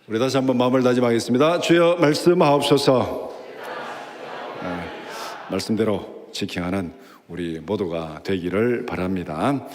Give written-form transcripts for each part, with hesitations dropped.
우리 다시 한번 마음을 다짐하겠습니다. 주여 말씀하옵소서. 말씀대로 지켜하는 우리 모두가 되기를 바랍니다.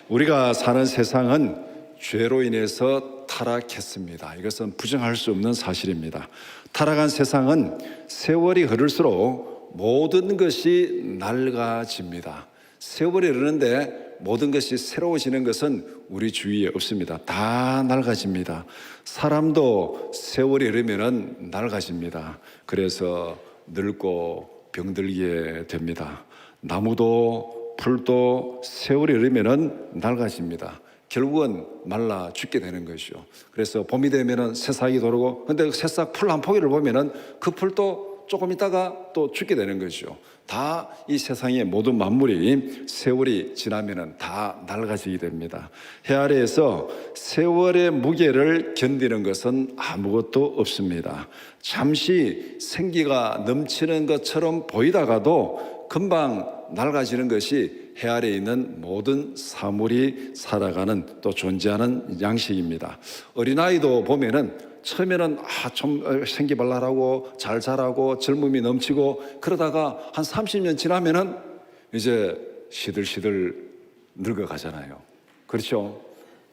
우리가 사는 세상은 죄로 인해서 타락했습니다. 이것은 부정할 수 없는 사실입니다. 타락한 세상은 세월이 흐를수록 모든 것이 낡아집니다. 세월이 흐르는데 모든 것이 새로워지는 것은 우리 주위에 없습니다. 다 낡아집니다. 사람도 세월이 흐르면 낡아집니다. 그래서 늙고 병들게 됩니다. 나무도 풀도 세월이 흐르면 낡아집니다. 결국은 말라 죽게 되는 것이죠. 그래서 봄이 되면 새싹이 도르고, 근데 새싹 풀 한 포기를 보면은 그 풀도 조금 있다가 또 죽게 되는 것이죠. 다 이 세상의 모든 만물이 세월이 지나면은 다 낡아지게 됩니다. 해 아래에서 세월의 무게를 견디는 것은 아무것도 없습니다. 잠시 생기가 넘치는 것처럼 보이다가도 금방 낡아지는 것이 해 아래에 있는 모든 사물이 살아가는 또 존재하는 양식입니다. 어린아이도 보면은 처음에는 좀 생기발랄하고 잘 자라고 젊음이 넘치고, 그러다가 한 30년 지나면은 이제 시들시들 늙어가잖아요. 그렇죠?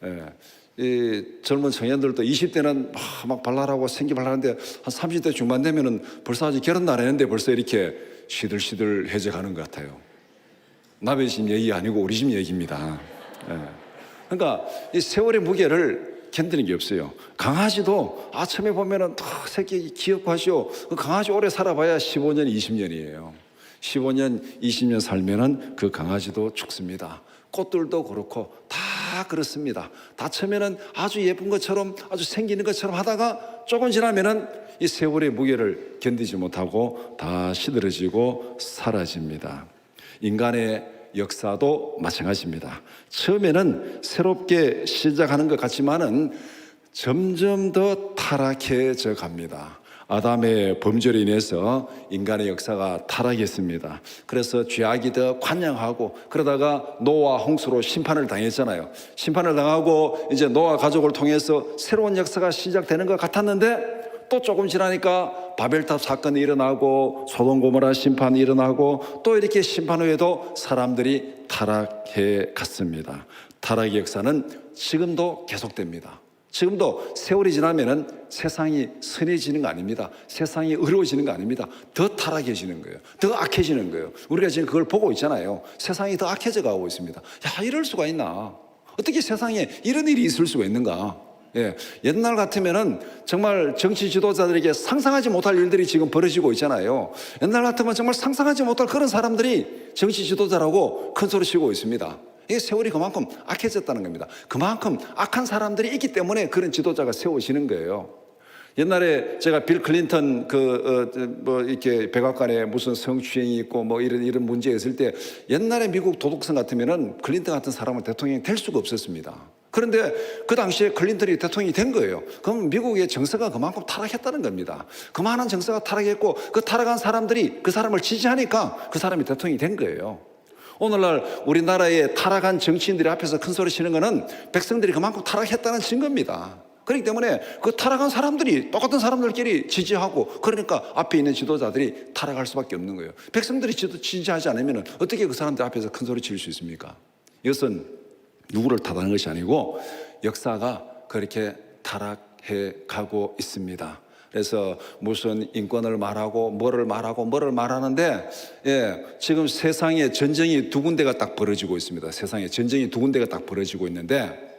예. 이 젊은 청년들도 20대는 막 발랄하고 생기발랄한데 한 30대 중반 되면은 벌써 아직 결혼도 안 했는데 벌써 이렇게 시들시들해져 가는 것 같아요. 남의 집 얘기 아니고 우리 집 얘기입니다. 예. 그러니까 이 세월의 무게를 견디는 게 없어요. 강아지도 처음에 보면은 새끼 귀엽고하죠. 그 강아지 오래 살아봐야 15년, 20년이에요. 15년, 20년 살면은 그 강아지도 죽습니다. 꽃들도 그렇고 다 그렇습니다. 다 처음에는 아주 예쁜 것처럼 아주 생기는 것처럼 하다가 조금 지나면은 이 세월의 무게를 견디지 못하고 다 시들어지고 사라집니다. 인간의 역사도 마찬가지입니다. 처음에는 새롭게 시작하는 것 같지만은 점점 더 타락해져 갑니다. 아담의 범죄로 인해서 인간의 역사가 타락했습니다. 그래서 죄악이 더 관영하고, 그러다가 노아 홍수로 심판을 당했잖아요. 심판을 당하고 이제 노아 가족을 통해서 새로운 역사가 시작되는 것 같았는데, 또 조금 지나니까 바벨탑 사건이 일어나고 소돔 고모라 심판이 일어나고, 또 이렇게 심판 후에도 사람들이 타락해 갔습니다. 타락의 역사는 지금도 계속됩니다. 지금도 세월이 지나면은 세상이 선해지는 거 아닙니다. 세상이 의로워지는 거 아닙니다. 더 타락해지는 거예요. 더 악해지는 거예요. 우리가 지금 그걸 보고 있잖아요. 세상이 더 악해져 가고 있습니다. 야, 이럴 수가 있나? 어떻게 세상에 이런 일이 있을 수가 있는가? 예, 옛날 같으면은 정말 정치 지도자들에게 상상하지 못할 일들이 지금 벌어지고 있잖아요. 옛날 같으면 정말 상상하지 못할 그런 사람들이 정치 지도자라고 큰 소리 치고 있습니다. 이게 세월이 그만큼 악해졌다는 겁니다. 그만큼 악한 사람들이 있기 때문에 그런 지도자가 세워지는 거예요. 옛날에 제가 빌 클린턴 이렇게 백악관에 무슨 성추행이 있고 뭐 이런 문제가 있을 때, 옛날에 미국 도덕성 같으면은 클린턴 같은 사람은 대통령이 될 수가 없었습니다. 그런데 그 당시에 클린턴이 대통령이 된 거예요. 그럼 미국의 정서가 그만큼 타락했다는 겁니다. 그만한 정서가 타락했고, 그 타락한 사람들이 그 사람을 지지하니까 그 사람이 대통령이 된 거예요. 오늘날 우리나라의 타락한 정치인들이 앞에서 큰 소리 치는 거는 백성들이 그만큼 타락했다는 증거입니다. 그렇기 때문에 그 타락한 사람들이 똑같은 사람들끼리 지지하고, 그러니까 앞에 있는 지도자들이 타락할 수밖에 없는 거예요. 백성들이 지지하지 않으면 어떻게 그 사람들 앞에서 큰 소리 칠 수 있습니까? 이것은 누구를 탓하는 것이 아니고 역사가 그렇게 타락해 가고 있습니다. 그래서 무슨 인권을 말하고 뭐를 말하는데, 지금 세상에 전쟁이 두 군데가 딱 벌어지고 있습니다. 세상에 전쟁이 두 군데가 딱 벌어지고 있는데,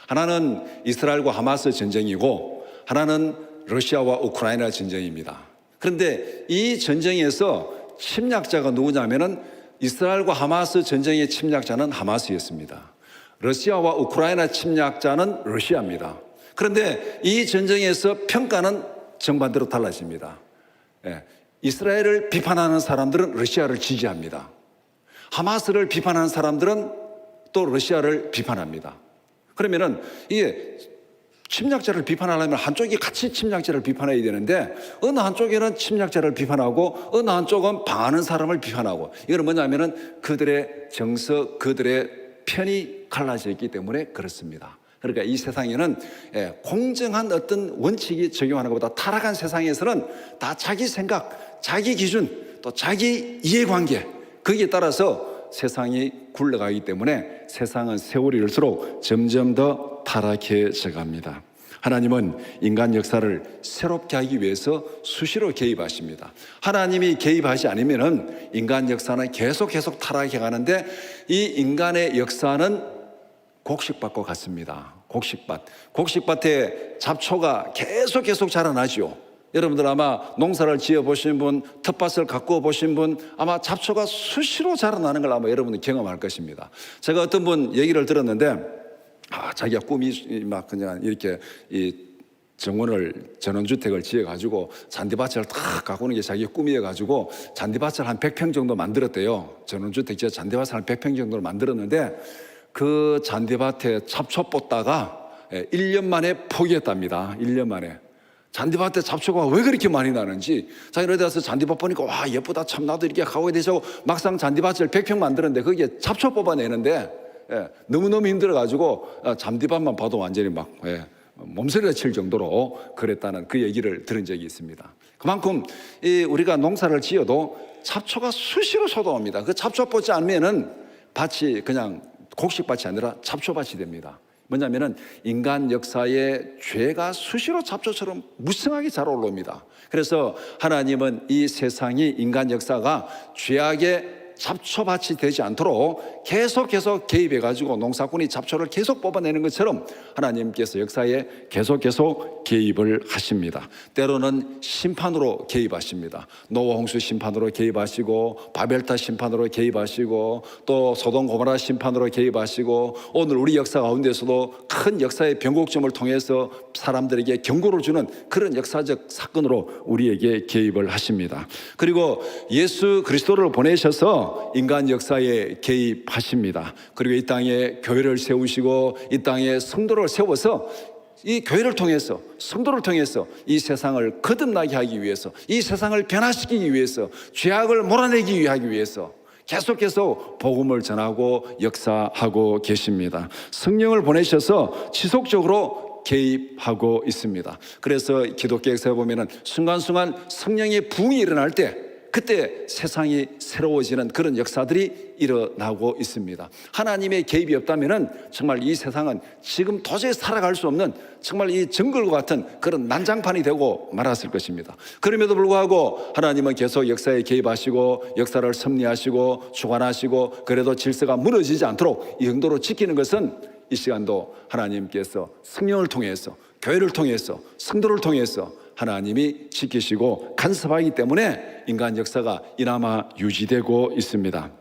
하나는 이스라엘과 하마스 전쟁이고 하나는 러시아와 우크라이나 전쟁입니다. 그런데 이 전쟁에서 침략자가 누구냐면은 이스라엘과 하마스 전쟁의 침략자는 하마스였습니다. 러시아와 우크라이나 침략자는 러시아입니다. 그런데 이 전쟁에서 평가는 정반대로 달라집니다. 이스라엘을 비판하는 사람들은 러시아를 지지합니다. 하마스를 비판하는 사람들은 또 러시아를 비판합니다. 그러면은 이게 침략자를 비판하려면 한쪽이 같이 침략자를 비판해야 되는데, 어느 한쪽에는 침략자를 비판하고 어느 한쪽은 방하는 사람을 비판하고, 이건 뭐냐면은 그들의 정서, 그들의 편이 갈라져 있기 때문에 그렇습니다. 그러니까 이 세상에는 공정한 어떤 원칙이 적용하는 것보다 타락한 세상에서는 다 자기 생각, 자기 기준, 또 자기 이해관계, 거기에 따라서 세상이 굴러가기 때문에 세상은 세월이 흘러갈수록 점점 더 타락해져 갑니다. 하나님은 인간 역사를 새롭게 하기 위해서 수시로 개입하십니다. 하나님이 개입하지 않으면 인간 역사는 계속 타락해 가는데, 이 인간의 역사는 곡식밭과 같습니다. 곡식밭에 잡초가 계속 자라나죠. 여러분들 아마 농사를 지어 보신 분, 텃밭을 가꾸어 보신 분, 아마 잡초가 수시로 자라나는 걸 아마 여러분들 경험할 것입니다. 제가 어떤 분 얘기를 들었는데, 자기가 꿈이 막 그냥 이렇게 이 전원주택을 지어가지고 잔디밭을 탁 가꾸는 게 자기 꿈이어가지고 잔디밭을 한 100평 정도 만들었대요. 전원주택 지어 잔디밭을 한 100평 정도를 만들었는데, 그 잔디밭에 잡초 뽑다가 1년 만에 포기했답니다. 1년 만에. 잔디밭에 잡초가 왜 그렇게 많이 나는지, 자기는 어디 가서 잔디밭 보니까 와 예쁘다, 참 나도 이렇게 가고 되자고 막상 잔디밭을 100평 만들었는데 거기에 잡초 뽑아내는데 너무너무 힘들어가지고 잔디밭만 봐도 완전히 막 몸서리가 칠 정도로 그랬다는 그 얘기를 들은 적이 있습니다. 그만큼 우리가 농사를 지어도 잡초가 수시로 쏟아옵니다. 그 잡초 뽑지 않으면은 밭이 그냥 곡식밭이 아니라 잡초밭이 됩니다. 뭐냐면은 인간 역사에 죄가 수시로 잡초처럼 무성하게 잘 올라옵니다. 그래서 하나님은 이 세상이, 인간 역사가 죄악의 잡초밭이 되지 않도록 계속 개입해가지고 농사꾼이 잡초를 계속 뽑아내는 것처럼 하나님께서 역사에 계속 개입을 하십니다. 때로는 심판으로 개입하십니다. 노아 홍수 심판으로 개입하시고, 바벨탑 심판으로 개입하시고, 또 소돔 고모라 심판으로 개입하시고, 오늘 우리 역사 가운데서도 큰 역사의 변곡점을 통해서 사람들에게 경고를 주는 그런 역사적 사건으로 우리에게 개입을 하십니다. 그리고 예수 그리스도를 보내셔서 인간 역사에 개입하십니다. 그리고 이 땅에 교회를 세우시고, 이 땅에 성도를 세워서 이 교회를 통해서, 성도를 통해서 이 세상을 거듭나게 하기 위해서, 이 세상을 변화시키기 위해서, 죄악을 몰아내기 위해서 계속 복음을 전하고 역사하고 계십니다. 성령을 보내셔서 지속적으로 개입하고 있습니다. 그래서 기독교 역사에 보면은 순간순간 성령의 부흥이 일어날 때, 그때 세상이 새로워지는 그런 역사들이 일어나고 있습니다. 하나님의 개입이 없다면은 정말 이 세상은 지금 도저히 살아갈 수 없는 정말 이 정글과 같은 그런 난장판이 되고 말았을 것입니다. 그럼에도 불구하고 하나님은 계속 역사에 개입하시고, 역사를 섭리하시고 주관하시고, 그래도 질서가 무너지지 않도록 이 정도로 지키는 것은 이 시간도 하나님께서 성령을 통해서, 교회를 통해서, 성도를 통해서 하나님이 지키시고 간섭하기 때문에 인간 역사가 이나마 유지되고 있습니다.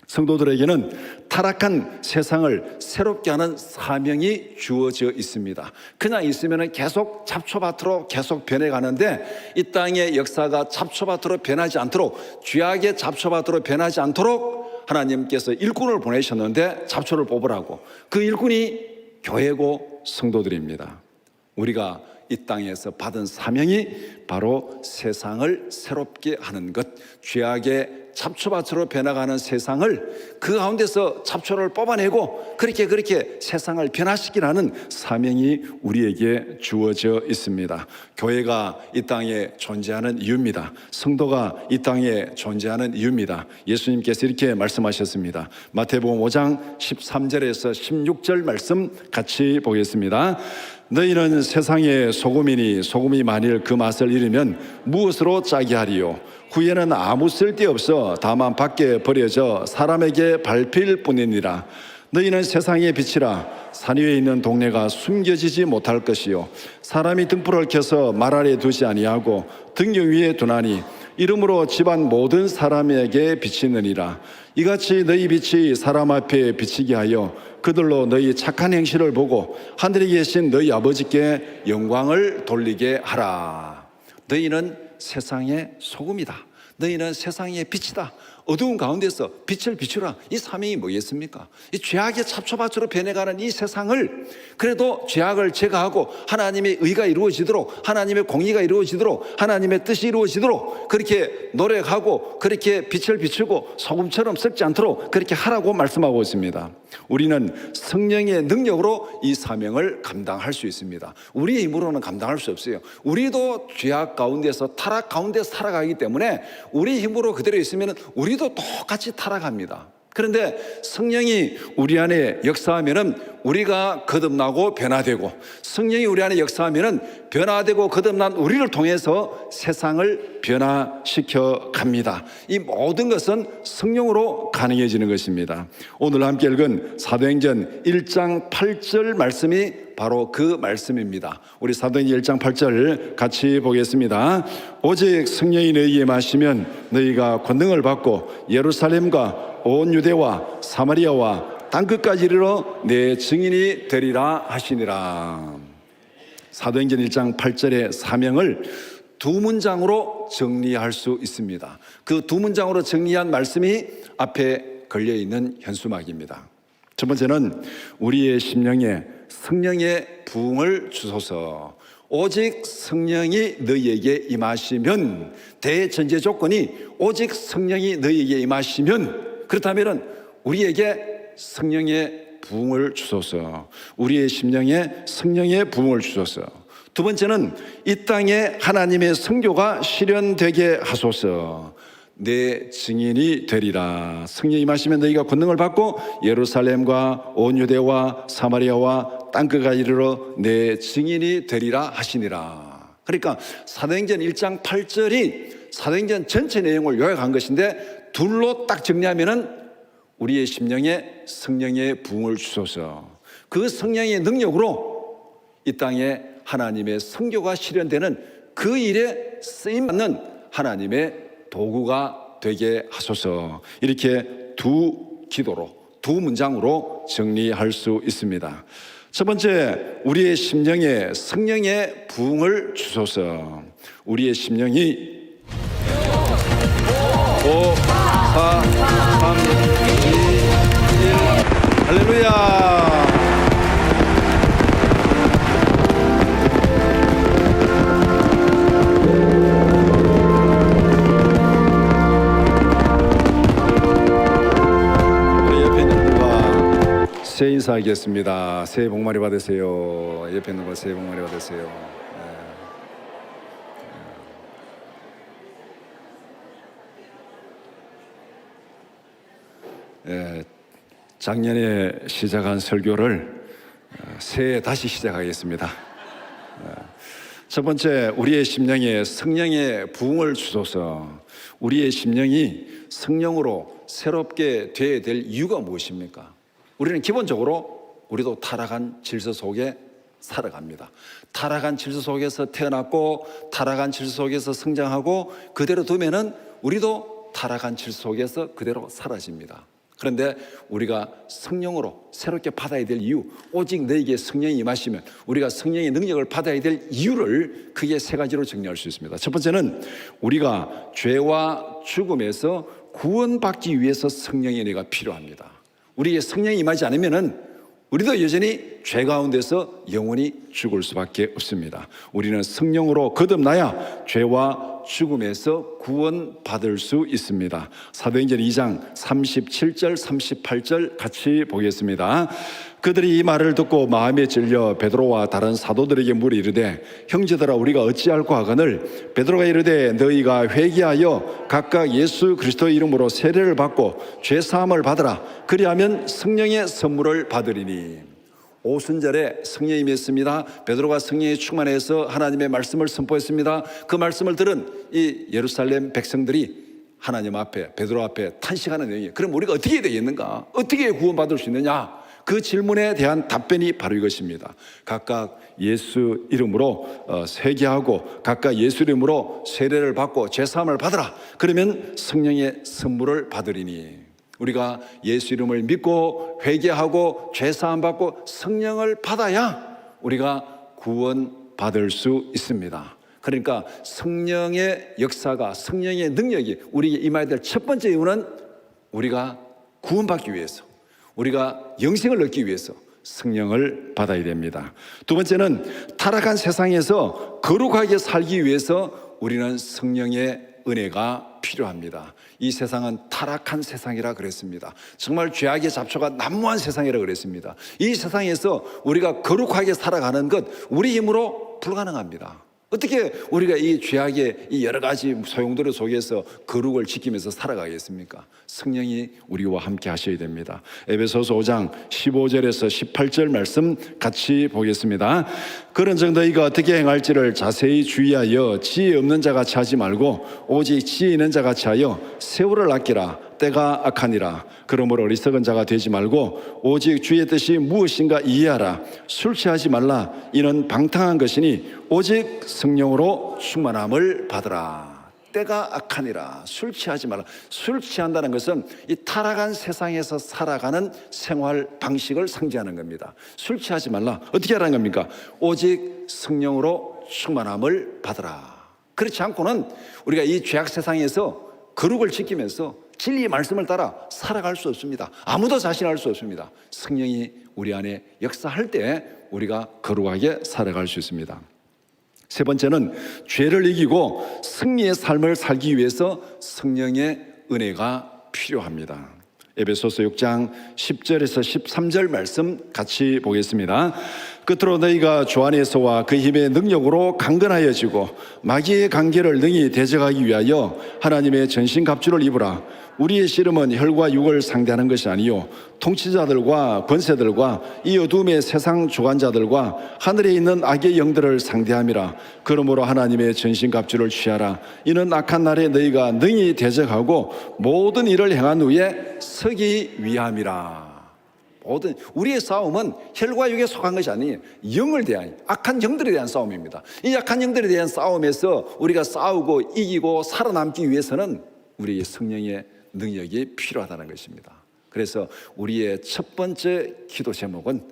성도들에게는 타락한 세상을 새롭게 하는 사명이 주어져 있습니다. 그냥 있으면 계속 잡초밭으로 계속 변해가는데, 이 땅의 역사가 잡초밭으로 변하지 않도록, 죄악의 잡초밭으로 변하지 않도록 하나님께서 일꾼을 보내셨는데 잡초를 뽑으라고. 그 일꾼이 교회고 성도들입니다. 우리가 이 땅에서 받은 사명이 바로 세상을 새롭게 하는 것, 죄악의 잡초밭으로 변화가는 세상을 그 가운데서 잡초를 뽑아내고 그렇게 세상을 변화시키라는 사명이 우리에게 주어져 있습니다. 교회가 이 땅에 존재하는 이유입니다. 성도가 이 땅에 존재하는 이유입니다. 예수님께서 이렇게 말씀하셨습니다. 마태복음 5장 13절에서 16절 말씀 같이 보겠습니다. 너희는 세상의 소금이니 소금이 만일 그 맛을 잃으면 무엇으로 짜게 하리요? 후에는 아무 쓸데없어 다만 밖에 버려져 사람에게 밟힐 뿐이니라. 너희는 세상의 빛이라. 산 위에 있는 동네가 숨겨지지 못할 것이요, 사람이 등불을 켜서 말 아래 두지 아니하고 등경 위에 두나니 이름으로 집안 모든 사람에게 비치느니라. 이같이 너희 빛이 사람 앞에 비치게 하여 그들로 너희 착한 행실을 보고 하늘에 계신 너희 아버지께 영광을 돌리게 하라. 너희는 세상의 소금이다. 너희는 세상의 빛이다. 어두운 가운데서 빛을 비추라. 이 사명이 뭐겠습니까? 이 죄악의 잡초밭으로 변해가는 이 세상을 그래도 죄악을 제거하고 하나님의 의가 이루어지도록, 하나님의 공의가 이루어지도록, 하나님의 뜻이 이루어지도록 그렇게 노력하고 그렇게 빛을 비추고 소금처럼 썩지 않도록 그렇게 하라고 말씀하고 있습니다. 우리는 성령의 능력으로 이 사명을 감당할 수 있습니다. 우리의 힘으로는 감당할 수 없어요. 우리도 죄악 가운데서 타락 가운데서 살아가기 때문에 우리 힘으로 그대로 있으면 우리도 똑같이 타락합니다. 그런데 성령이 우리 안에 역사하면은 우리가 거듭나고 변화되고, 성령이 우리 안에 역사하면은 변화되고 거듭난 우리를 통해서 세상을 변화시켜 갑니다. 이 모든 것은 성령으로 가능해지는 것입니다. 오늘 함께 읽은 사도행전 1장 8절 말씀이 바로 그 말씀입니다. 우리 사도행전 1장 8절 같이 보겠습니다. 오직 성령이 너희에게 임하시면 너희가 권능을 받고 예루살렘과 온 유대와 사마리아와 땅끝까지 이르러 내 증인이 되리라 하시니라. 사도행전 1장 8절의 사명을 두 문장으로 정리할 수 있습니다. 그 두 문장으로 정리한 말씀이 앞에 걸려있는 현수막입니다. 첫 번째는 우리의 심령에 성령의 부흥을 주소서. 오직 성령이 너희에게 임하시면, 대전제 조건이 오직 성령이 너희에게 임하시면, 그렇다면 우리에게 성령의 부흥을 주소서. 우리의 심령에 성령의 부흥을 주소서. 두 번째는 이 땅에 하나님의 성교가 실현되게 하소서. 내 증인이 되리라. 성령이 임하시면 너희가 권능을 받고 예루살렘과 온 유대와 사마리아와 땅끝까지 이르러 내 증인이 되리라 하시니라. 그러니까 사도행전 1장 8절이 사도행전 전체 내용을 요약한 것인데, 둘로 딱 정리하면은 우리의 심령에 성령의 부흥을 주소서. 그 성령의 능력으로 이 땅에 하나님의 성교가 실현되는 그 일에 쓰임받는 하나님의 도구가 되게 하소서. 이렇게 두 기도로, 두 문장으로 정리할 수 있습니다. 첫 번째, 우리의 심령에 성령의 부흥을 주소서. 우리의 심령이 5, 4, 3, 2, 1 할렐루야. 우리 옆에 있는 분과 새해 인사하겠습니다. 새해 복 많이 받으세요. 옆에 있는 분 새해 복 많이 받으세요. 작년에 시작한 설교를 새해 다시 시작하겠습니다. 첫 번째, 우리의 심령에 성령의 부흥을 주소서. 우리의 심령이 성령으로 새롭게 되어야 될 이유가 무엇입니까? 우리는 기본적으로 우리도 타락한 질서 속에 살아갑니다. 타락한 질서 속에서 태어났고 타락한 질서 속에서 성장하고 그대로 두면은 우리도 타락한 질서 속에서 그대로 사라집니다. 그런데 우리가 성령으로 새롭게 받아야 될 이유, 오직 너에게 성령이 임하시면 우리가 성령의 능력을 받아야 될 이유를 크게 세 가지로 정리할 수 있습니다. 첫 번째는 우리가 죄와 죽음에서 구원받기 위해서 성령의 은혜가 필요합니다. 우리에게 성령이 임하지 않으면은 우리도 여전히 죄 가운데서 영원히 죽을 수밖에 없습니다. 우리는 성령으로 거듭나야 죄와 죽음에서 구원받을 수 있습니다. 사도행전 2장 37절 38절 같이 보겠습니다. 그들이 이 말을 듣고 마음에 찔려 베드로와 다른 사도들에게 물어 이르되, 형제들아 우리가 어찌할꼬 하거늘 베드로가 이르되, 너희가 회개하여 각각 예수 그리스도의 이름으로 세례를 받고 죄 사함을 받으라. 그리하면 성령의 선물을 받으리니. 오순절에 성령이 임했습니다. 베드로가 성령에 충만해서 하나님의 말씀을 선포했습니다. 그 말씀을 들은 이 예루살렘 백성들이 하나님 앞에, 베드로 앞에 탄식하는 내용이에요. 그럼 우리가 어떻게 해야 되겠는가? 어떻게 구원받을 수 있느냐? 그 질문에 대한 답변이 바로 이것입니다. 각각 예수 이름으로 회개하고 각각 예수 이름으로 세례를 받고 죄사함을 받으라. 그러면 성령의 선물을 받으리니. 우리가 예수 이름을 믿고 회개하고 죄사함 받고 성령을 받아야 우리가 구원받을 수 있습니다. 그러니까 성령의 역사가, 성령의 능력이 우리에게 임해야 될 첫 번째 이유는 우리가 구원받기 위해서, 우리가 영생을 얻기 위해서 성령을 받아야 됩니다. 두 번째는 타락한 세상에서 거룩하게 살기 위해서 우리는 성령의 은혜가 필요합니다. 이 세상은 타락한 세상이라 그랬습니다. 정말 죄악의 잡초가 난무한 세상이라 그랬습니다. 이 세상에서 우리가 거룩하게 살아가는 것 우리 힘으로 불가능합니다. 어떻게 우리가 이 죄악의 이 여러 가지 소용돌이 속에서 거룩을 지키면서 살아가겠습니까? 성령이 우리와 함께 하셔야 됩니다. 에베소서 5장 15절에서 18절 말씀 같이 보겠습니다. 그런즉 너희가 어떻게 행할지를 자세히 주의하여 지혜 없는 자같이 하지 말고 오직 지혜 있는 자같이 하여 세월을 아끼라. 때가 악하니라. 그러므로 어리석은 자가 되지 말고 오직 주의 뜻이 무엇인가 이해하라. 술 취하지 말라. 이는 방탕한 것이니 오직 성령으로 충만함을 받으라. 때가 악하니라. 술 취하지 말라. 술 취한다는 것은 이 타락한 세상에서 살아가는 생활 방식을 상징하는 겁니다. 술 취하지 말라. 어떻게 하라는 겁니까? 오직 성령으로 충만함을 받으라. 그렇지 않고는 우리가 이 죄악 세상에서 거룩을 지키면서 진리의 말씀을 따라 살아갈 수 없습니다. 아무도 자신할 수 없습니다. 성령이 우리 안에 역사할 때 우리가 거룩하게 살아갈 수 있습니다. 세 번째는 죄를 이기고 승리의 삶을 살기 위해서 성령의 은혜가 필요합니다. 에베소서 6장 10절에서 13절 말씀 같이 보겠습니다. 끝으로 너희가 주 안에서와 그 힘의 능력으로 강건하여지고 마귀의 관계를 능히 대적하기 위하여 하나님의 전신갑주를 입으라. 우리의 씨름은 혈과 육을 상대하는 것이 아니요 통치자들과 권세들과 이 어둠의 세상 주관자들과 하늘에 있는 악의 영들을 상대함이라. 그러므로 하나님의 전신갑주를 취하라. 이는 악한 날에 너희가 능히 대적하고 모든 일을 행한 후에 서기 위함이라. 모든 우리의 싸움은 혈과 육에 속한 것이 아니에요. 영을 대한, 악한 영들에 대한 싸움입니다. 이 악한 영들에 대한 싸움에서 우리가 싸우고 이기고 살아남기 위해서는 우리의 성령의 능력이 필요하다는 것입니다. 그래서 우리의 첫 번째 기도 제목은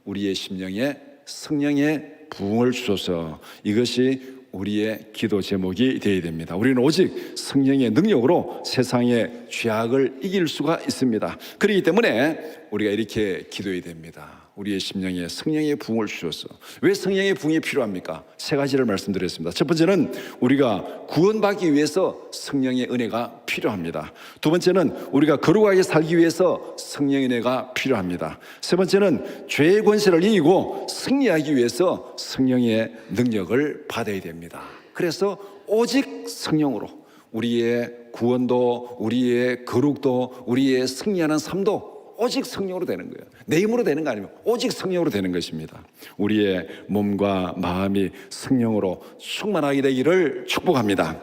우리의 심령에 성령의 부흥을 주소서. 이것이 우리의 기도 제목이 되어야 됩니다. 우리는 오직 성령의 능력으로 세상의 죄악을 이길 수가 있습니다. 그렇기 때문에 우리가 이렇게 기도해야 됩니다. 우리의 심령에 성령의 부흥을 주셔서. 왜 성령의 부흥이 필요합니까? 세 가지를 말씀드렸습니다. 첫 번째는 우리가 구원받기 위해서 성령의 은혜가 필요합니다. 두 번째는 우리가 거룩하게 살기 위해서 성령의 은혜가 필요합니다. 세 번째는 죄의 권세를 이기고 승리하기 위해서 성령의 능력을 받아야 됩니다. 그래서 오직 성령으로 우리의 구원도, 우리의 거룩도, 우리의 승리하는 삶도 오직 성령으로 되는 거예요. 내 힘으로 되는 거 아니면 오직 성령으로 되는 것입니다. 우리의 몸과 마음이 성령으로 충만하게 되기를 축복합니다.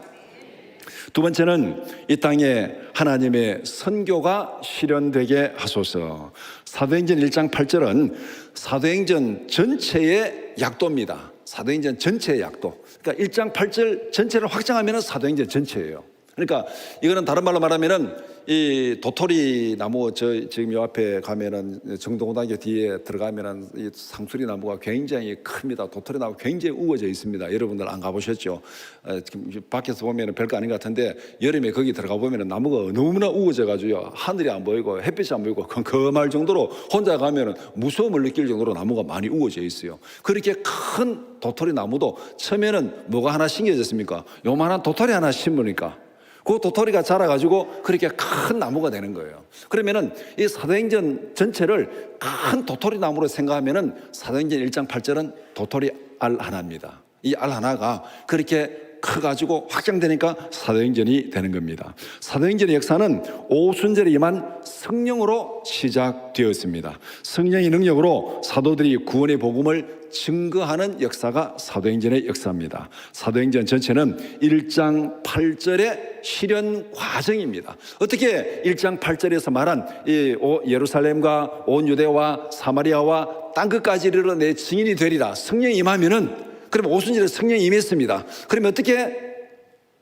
두 번째는 이 땅에 하나님의 선교가 실현되게 하소서. 사도행전 1장 8절은 사도행전 전체의 약도입니다. 사도행전 전체의 약도. 그러니까 1장 8절 전체를 확장하면 사도행전 전체예요. 그러니까 이거는 다른 말로 말하면은 이 도토리 나무 지금 요 앞에 가면은 정동고등학교 뒤에 들어가면은 이 상수리 나무가 굉장히 큽니다. 도토리 나무 굉장히 우거져 있습니다. 여러분들 안 가보셨죠? 지금 밖에서 보면은 별거 아닌 것 같은데 여름에 거기 들어가 보면은 나무가 너무나 우거져 가지고요. 하늘이 안 보이고 햇빛이 안 보이고 컴컴할 정도로 혼자 가면은 무서움을 느낄 정도로 나무가 많이 우거져 있어요. 그렇게 큰 도토리 나무도 처음에는 뭐가 하나 심겨졌습니까? 요만한 도토리 하나 심으니까 그 도토리가 자라가지고 그렇게 큰 나무가 되는 거예요. 그러면은 이 사도행전 전체를 큰 도토리 나무로 생각하면은 사도행전 1장 8절은 도토리 알 하나입니다. 이 알 하나가 그렇게 커가지고 확장되니까 사도행전이 되는 겁니다. 사도행전의 역사는 오순절에 임한 성령으로 시작되었습니다. 성령의 능력으로 사도들이 구원의 복음을 증거하는 역사가 사도행전의 역사입니다. 사도행전 전체는 1장 8절의 실현 과정입니다. 어떻게 1장 8절에서 말한 이 예루살렘과 온 유대와 사마리아와 땅끝까지 이르러 내 증인이 되리라. 성령이 임하면은 그러면 오순절에 성령이 임했습니다. 그러면 어떻게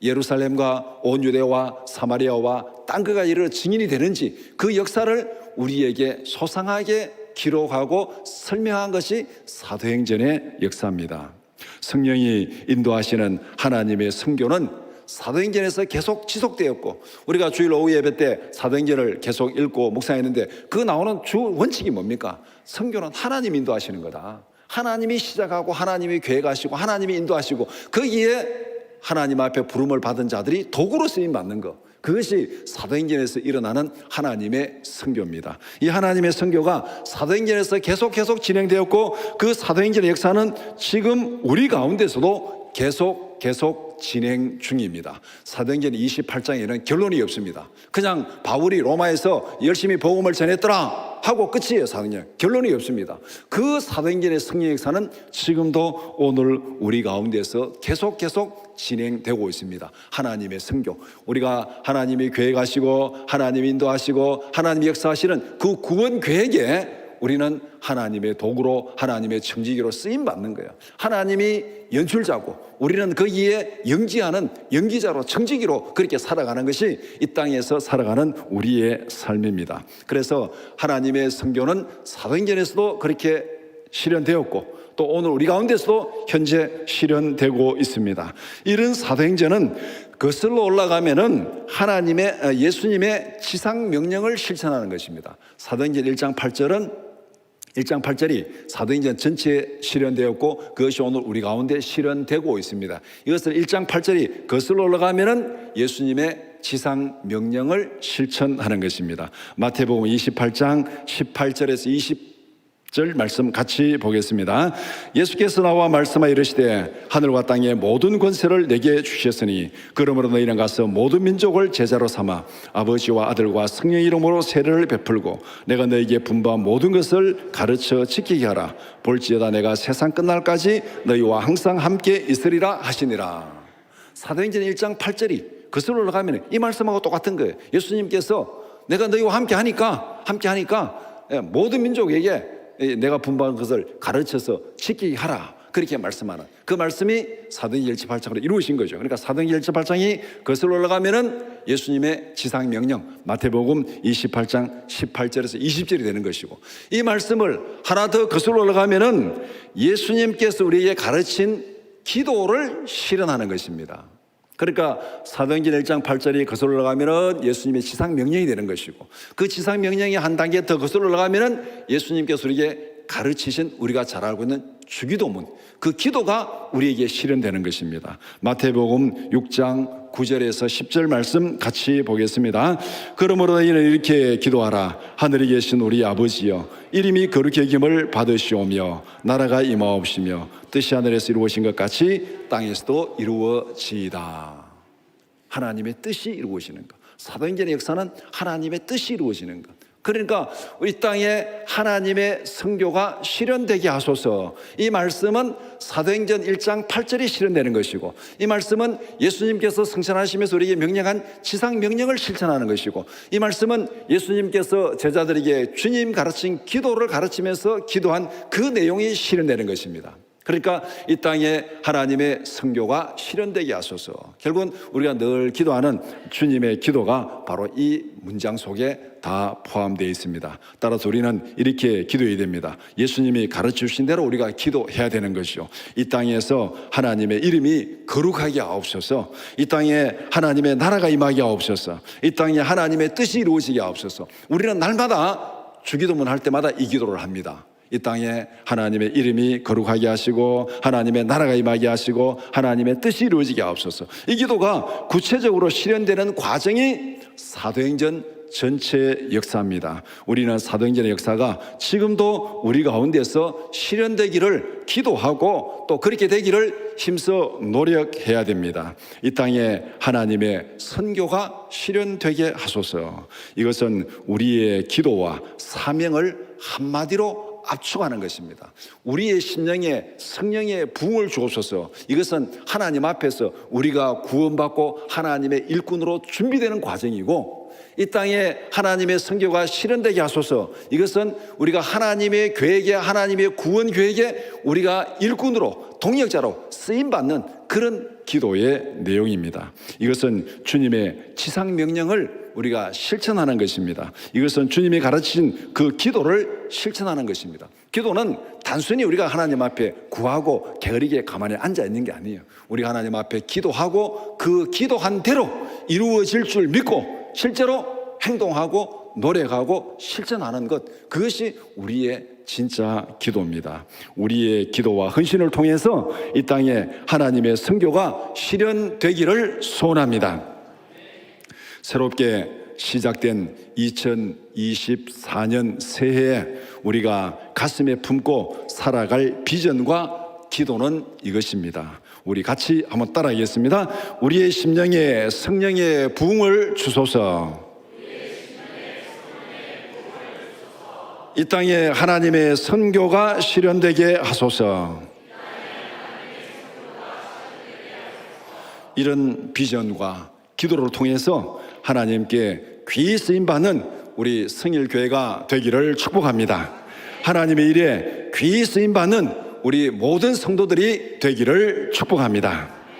예루살렘과 온 유대와 사마리아와 땅끝까지 이르러 증인이 되는지 그 역사를 우리에게 소상하게 기록하고 설명한 것이 사도행전의 역사입니다. 성령이 인도하시는 하나님의 선교는 사도행전에서 계속 지속되었고, 우리가 주일 오후 예배 때 사도행전을 계속 읽고 묵상했는데 그 나오는 주 원칙이 뭡니까? 선교는 하나님 인도하시는 거다. 하나님이 시작하고 하나님이 계획하시고 하나님이 인도하시고 거기에 하나님 앞에 부름을 받은 자들이 도구로 쓰임 받는 것, 그것이 사도행전에서 일어나는 하나님의 선교입니다. 이 하나님의 선교가 사도행전에서 계속 진행되었고, 그 사도행전의 역사는 지금 우리 가운데서도 계속 진행 중입니다. 사도행전 28장에는 결론이 없습니다. 그냥 바울이 로마에서 열심히 복음을 전했더라 하고 끝이에요. 사도행전 결론이 없습니다. 그 사도행전의 성령 역사는 지금도 오늘 우리 가운데서 계속 진행되고 있습니다. 하나님의 선교, 우리가 하나님이 계획하시고 하나님이 인도하시고 하나님이 역사하시는 그 구원 계획에 우리는 하나님의 도구로, 하나님의 청지기로 쓰임받는 거예요. 하나님이 연출자고 우리는 거기에 연기하는 연기자로, 청지기로 그렇게 살아가는 것이 이 땅에서 살아가는 우리의 삶입니다. 그래서 하나님의 선교는 사도행전에서도 그렇게 실현되었고, 또 오늘 우리 가운데서도 현재 실현되고 있습니다. 이런 사도행전은 거슬러 올라가면은 하나님의, 예수님의 지상 명령을 실천하는 것입니다. 사도행전 1장 8절이 사도행전 전체에 실현되었고, 그것이 오늘 우리 가운데 실현되고 있습니다. 이것을 1장 8절이 거슬러 올라가면은 예수님의 지상 명령을 실천하는 것입니다. 마태복음 28장 18절에서 20절 말씀 같이 보겠습니다. 예수께서 나와 말씀하여 이르시되 하늘과 땅의 모든 권세를 내게 주셨으니 그러므로 너희는 가서 모든 민족을 제자로 삼아 아버지와 아들과 성령의 이름으로 세례를 베풀고 내가 너희에게 분부한 모든 것을 가르쳐 지키게 하라. 볼지어다 내가 세상 끝날까지 너희와 항상 함께 있으리라 하시니라. 사도행전 1장 8절이 거슬러 올라가면 이 말씀하고 똑같은 거예요. 예수님께서 내가 너희와 함께 하니까 모든 민족에게 내가 분부한 것을 가르쳐서 지키게 하라, 그렇게 말씀하는 그 말씀이 사도행전 1장 8장으로 이루어진 거죠. 그러니까 사도행전 1장 8장이 거슬러 올라가면은 예수님의 지상 명령, 마태복음 28장 18절에서 20절이 되는 것이고, 이 말씀을 하나 더 거슬러 올라가면은 예수님께서 우리에게 가르친 기도를 실현하는 것입니다. 그러니까 사도행전 1장 8절이 거슬러 올라가면은 예수님의 지상 명령이 되는 것이고, 그 지상 명령이 한 단계 더 거슬러 올라가면은 예수님께서 우리에게 가르치신 우리가 잘 알고 있는 주기도문, 그 기도가 우리에게 실현되는 것입니다. 마태복음 6장 9절에서 10절 말씀 같이 보겠습니다. 그러므로 너희는 이렇게 기도하라. 하늘에 계신 우리 아버지여, 이름이 거룩히 여김을 받으시오며 나라가 임하옵시며 뜻이 하늘에서 이루어진 것 같이 땅에서도 이루어지이다. 하나님의 뜻이 이루어지는 것, 사도행전의 역사는 하나님의 뜻이 이루어지는 것. 그러니까 이 땅에 하나님의 선교가 실현되게 하소서. 이 말씀은 사도행전 1장 8절이 실현되는 것이고, 이 말씀은 예수님께서 승천하시면서 우리에게 명령한 지상 명령을 실천하는 것이고, 이 말씀은 예수님께서 제자들에게 주님 가르친 기도를 가르치면서 기도한 그 내용이 실현되는 것입니다. 그러니까 이 땅에 하나님의 선교가 실현되게 하소서. 결국은 우리가 늘 기도하는 주님의 기도가 바로 이 문장 속에 다 포함되어 있습니다. 따라서 우리는 이렇게 기도해야 됩니다. 예수님이 가르치신 대로 우리가 기도해야 되는 것이죠. 이 땅에서 하나님의 이름이 거룩하게 하옵소서. 이 땅에 하나님의 나라가 임하게 하옵소서. 이 땅에 하나님의 뜻이 이루어지게 하옵소서. 우리는 날마다 주기도문 할 때마다 이 기도를 합니다. 이 땅에 하나님의 이름이 거룩하게 하시고 하나님의 나라가 임하게 하시고 하나님의 뜻이 이루어지게 하옵소서. 이 기도가 구체적으로 실현되는 과정이 사도행전 전체 역사입니다. 우리는 사도행전의 역사가 지금도 우리 가운데서 실현되기를 기도하고 또 그렇게 되기를 힘써 노력해야 됩니다. 이 땅에 하나님의 선교가 실현되게 하소서. 이것은 우리의 기도와 사명을 한마디로 압축하는 것입니다. 우리의 심령에 성령의 부흥을 주옵소서. 이것은 하나님 앞에서 우리가 구원받고 하나님의 일꾼으로 준비되는 과정이고, 이 땅에 하나님의 선교가 실현되게 하소서. 이것은 우리가 하나님의 계획에, 하나님의 구원 계획에 우리가 일꾼으로, 동역자로 쓰임받는 그런 기도의 내용입니다. 이것은 주님의 지상 명령을 우리가 실천하는 것입니다. 이것은 주님이 가르치신 그 기도를 실천하는 것입니다. 기도는 단순히 우리가 하나님 앞에 구하고 게으르게 가만히 앉아 있는 게 아니에요. 우리가 하나님 앞에 기도하고 그 기도한 대로 이루어질 줄 믿고 실제로 행동하고 노력하고 실천하는 것, 그것이 우리의 진짜 기도입니다. 우리의 기도와 헌신을 통해서 이 땅에 하나님의 선교가 실현되기를 소원합니다. 새롭게 시작된 2024년 새해에 우리가 가슴에 품고 살아갈 비전과 기도는 이것입니다. 우리 같이 한번 따라하겠습니다. 우리의 심령에 성령의 부흥을 주소서. 이 땅에 하나님의 선교가 실현되게 하소서. 이런 비전과 기도를 통해서 하나님께 귀히 쓰임받는 우리 성일교회가 되기를 축복합니다. 하나님의 일에 귀히 쓰임받는 우리 모든 성도들이 되기를 축복합니다.